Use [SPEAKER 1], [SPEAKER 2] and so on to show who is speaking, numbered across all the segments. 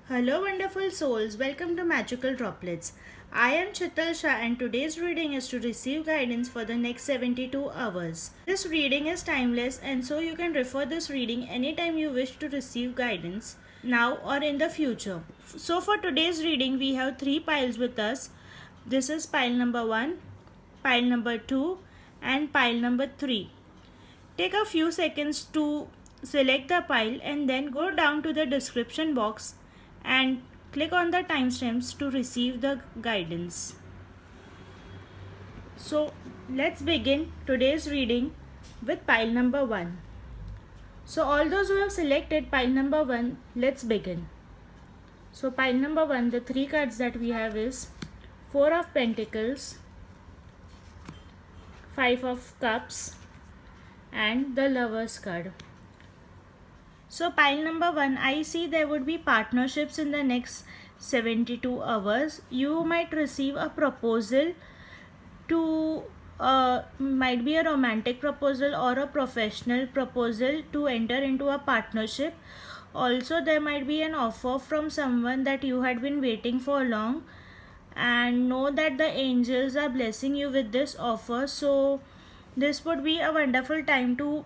[SPEAKER 1] Hello, wonderful souls. Welcome to Magical Droplets. I am Chital Shah, and today's reading is to receive guidance for the next 72 hours. This reading is timeless, and so you can refer this reading anytime you wish to receive guidance, now or in the future. So, for today's reading, we have three piles with us. This is pile number 1, pile number 2, and pile number 3. Take a few seconds to select the pile and then go down to the description box and click on the timestamps to receive the guidance. So let's begin today's reading with pile number 1. So all those who have selected pile number 1, let's begin. So pile number 1, the three cards that we have is 4 of Pentacles, 5 of Cups, and the Lovers card. So pile number 1, I see there would be partnerships in the next 72 hours. You might receive a proposal to might be a romantic proposal or a professional proposal to enter into a partnership. Also, there might be an offer from someone that you had been waiting for long, and know that the angels are blessing you with this offer. So this would be a wonderful time to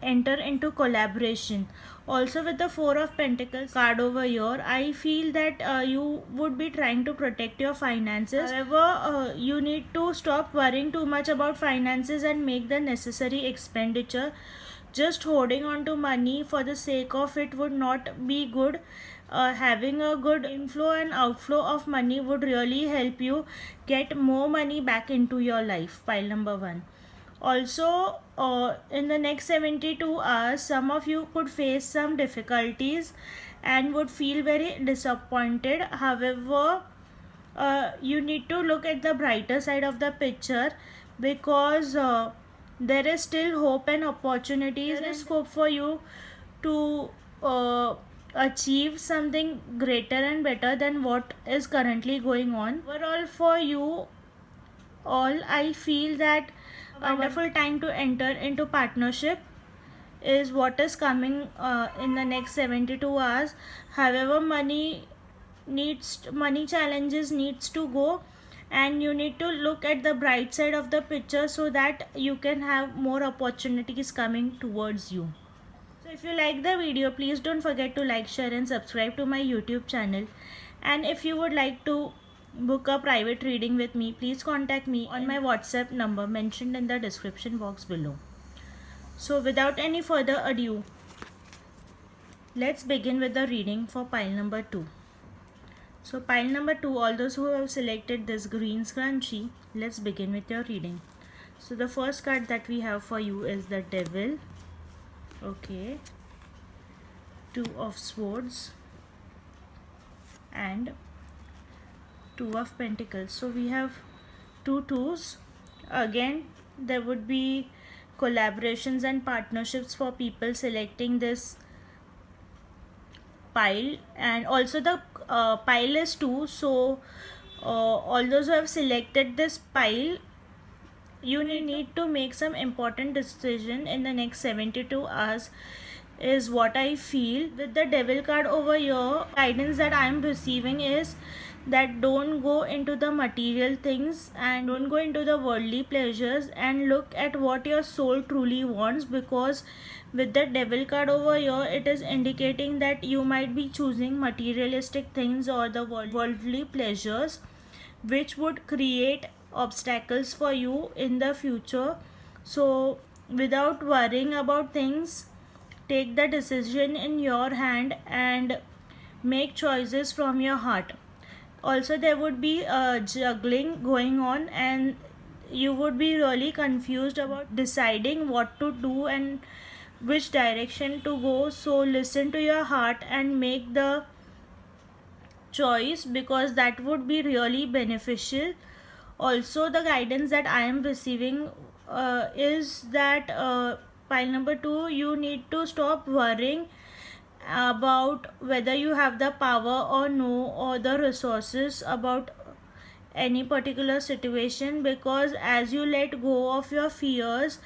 [SPEAKER 1] enter into collaboration. Also, with the 4 of Pentacles card over here, I feel that you would be trying to protect your finances. However, you need to stop worrying too much about finances and make the necessary expenditure. Just holding on to money for the sake of it would not be good. Having a good inflow and outflow of money would really help you get more money back into your life. Pile number 1. Also, in the next 72 hours, some of you could face some difficulties and would feel very disappointed. However, you need to look at the brighter side of the picture, because there is still hope and opportunities and scope for you to achieve something greater and better than what is currently going on. Overall, for you all, I feel that a wonderful time to enter into partnership is what is coming in the next 72 hours. However, money challenges needs to go, and you need to look at the bright side of the picture so that you can have more opportunities coming towards you. So if you like the video, please don't forget to like, share and subscribe to my YouTube channel. And if you would like to book a private reading with me, please contact me on my WhatsApp number mentioned in the description box below. So without any further ado, let's begin with the reading for pile number 2. So pile number 2, all those who have selected this green scrunchie, let's begin with your reading. So the first card that we have for you is the Devil. Okay. 2 of Swords and 2 of Pentacles. So we have 2 twos. Again, there would be collaborations and partnerships for people selecting this pile, and also the pile is 2. So all those who have selected this pile, you need to make some important decision in the next 72 hours is what I feel. With the Devil card over here, guidance that I am receiving is that don't go into the material things and don't go into the worldly pleasures, and look at what your soul truly wants, because with the Devil card over here, it is indicating that you might be choosing materialistic things or the worldly pleasures, which would create obstacles for you in the future. So without worrying about things, take the decision in your hand and make choices from your heart. Also, there would be juggling going on, and you would be really confused about deciding what to do and which direction to go. So listen to your heart and make the choice, because that would be really beneficial. Also, the guidance that I am receiving is that pile number 2, you need to stop worrying about whether you have the power or no, or the resources about any particular situation, because as you let go of your fears,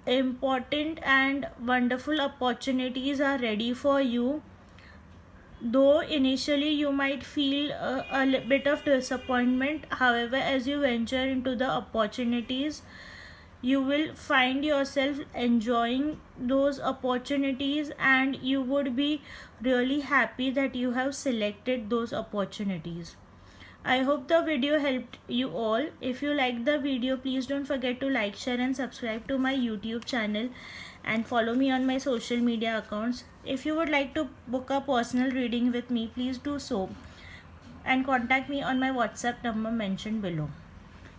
[SPEAKER 1] important and wonderful opportunities are ready for you. Though initially you might feel bit of disappointment, however, as you venture into the opportunities, you will find yourself enjoying those opportunities, and you would be really happy that you have selected those opportunities. I hope the video helped you all. If you liked the video, please don't forget to like, share and subscribe to my YouTube channel and follow me on my social media accounts. If you would like to book a personal reading with me, please do so and contact me on my WhatsApp number mentioned below.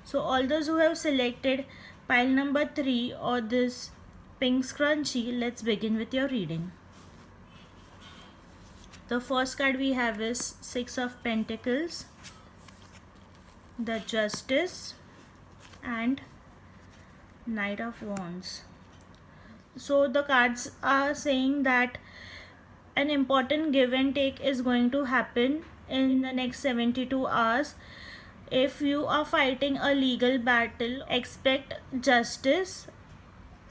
[SPEAKER 1] So all those who have selected pile number 3 or this pink scrunchie, let's begin with your reading. The first card we have is 6 of Pentacles, the Justice and Knight of Wands. So the cards are saying that an important give and take is going to happen in the next 72 hours. If you are fighting a legal battle, expect justice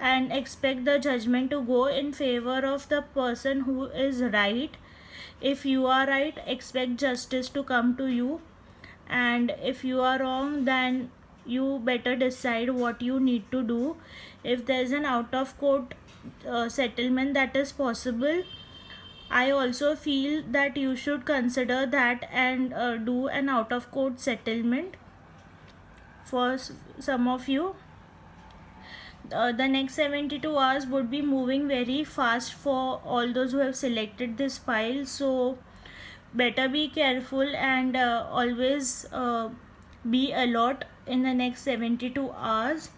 [SPEAKER 1] and expect the judgment to go in favor of the person who is right. If you are right, expect justice to come to you, and if you are wrong, then you better decide what you need to do. If there is an out of court settlement that is possible, I also feel that you should consider that and do an out of court settlement for some of you. The next 72 hours would be moving very fast for all those who have selected this pile, so better be careful and always be alert in the next 72 hours.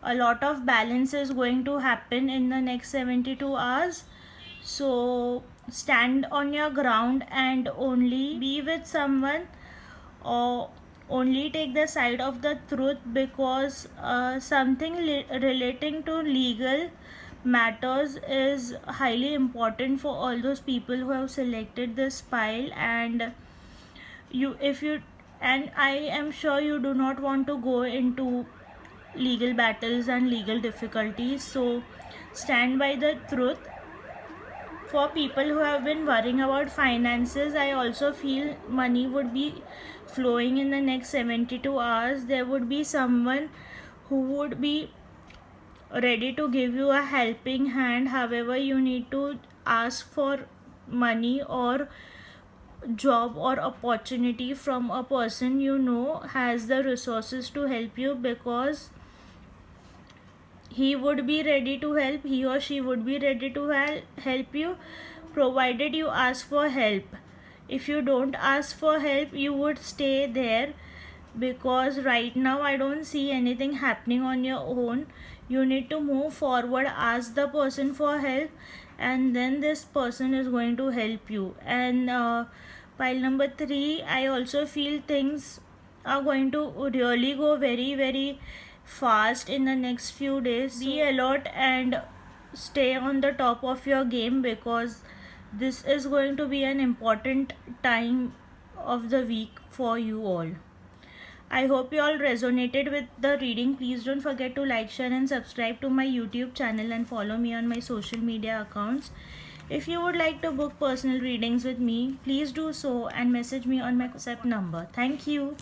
[SPEAKER 1] A lot of balance is going to happen in the next 72 hours, so stand on your ground and only be with someone, or only take the side of the truth, because something relating to legal matters is highly important for all those people who have selected this pile. And I am sure you do not want to go into legal battles and legal difficulties, so stand by the truth. For people who have been worrying about finances, I also feel money would be flowing in the next 72 hours. There would be someone who would be ready to give you a helping hand. However, you need to ask for money or job or opportunity from a person you know has the resources to help you, because he would be ready to help, he or she would be ready to help you, provided you ask for help. If you don't ask for help, you would stay there, because right now I don't see anything happening on your own. You need to move forward, ask the person for help, and then this person is going to help you. And pile number 3, I also feel things are going to really go very very fast in the next few days. Be alert and stay on the top of your game, because this is going to be an important time of the week for you all. I hope you all resonated with the reading. Please don't forget to like, share and subscribe to my YouTube channel and follow me on my social media accounts. If you would like to book personal readings with me, please do so and message me on my WhatsApp number. Thank you.